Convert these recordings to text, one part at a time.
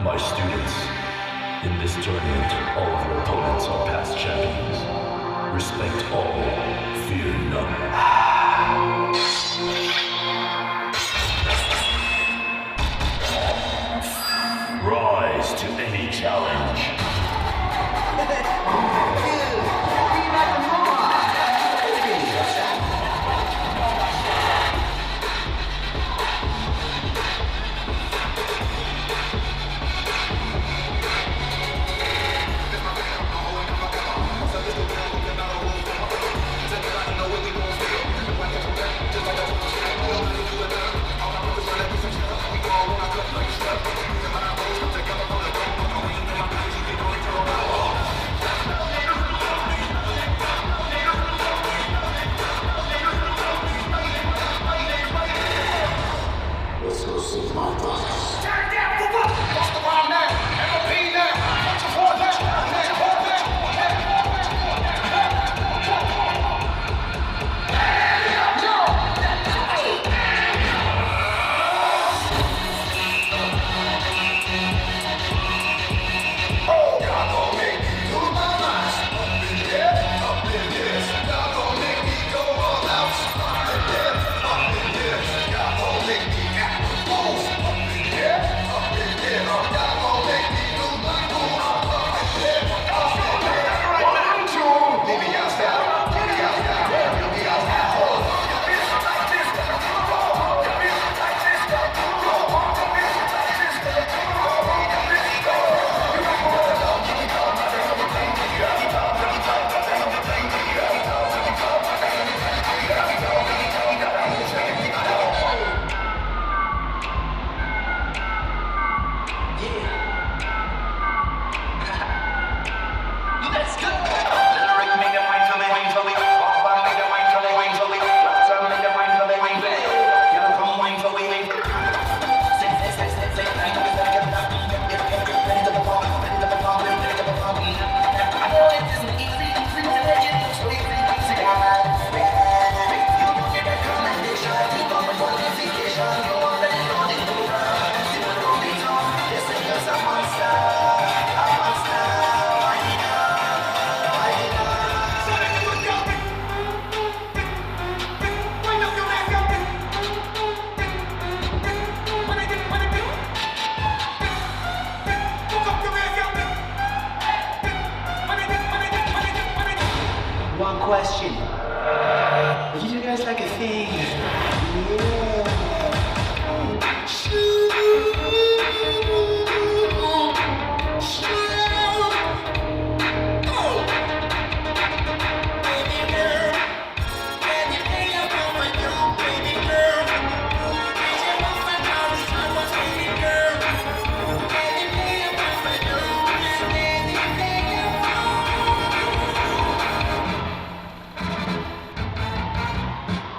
My students, in this tournament, all of your opponents are past champions. Respect all, fear none. Rise to any challenge. Let's go see my brothers. Turn down for what? What's the rhyme now? MLP now. What's your war now? One question. Did you guys like a thing?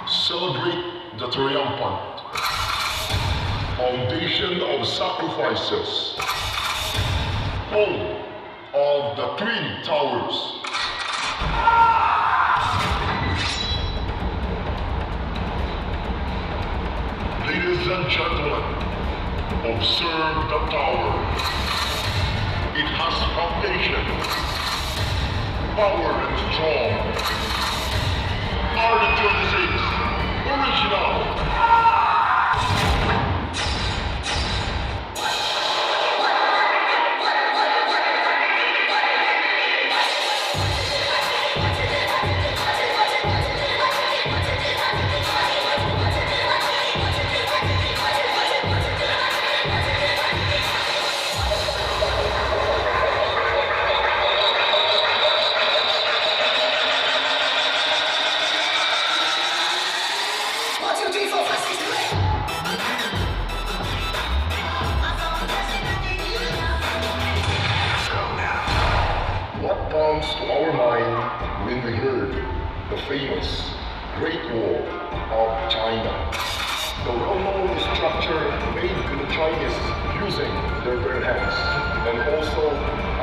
Celebrate the triumphant foundation of sacrifices, home of the Twin Towers. Ladies and gentlemen, observe the tower. It has foundation, power and strong. R26 Original. What comes to our mind when we heard the famous Great Wall of China? The well-known structure made with the Chinese using their bare hands, and also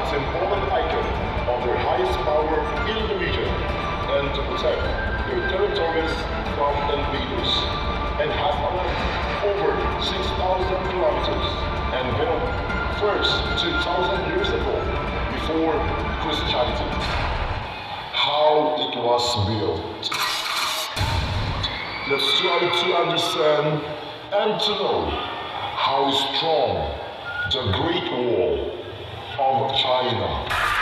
as an important icon of their highest power in the region, and to protect their territories from invaders, and has a length over 6,000 kilometers and built first 2,000 years ago, before Christianity. How it was built. Let's try to understand and to know how strong the Great Wall of China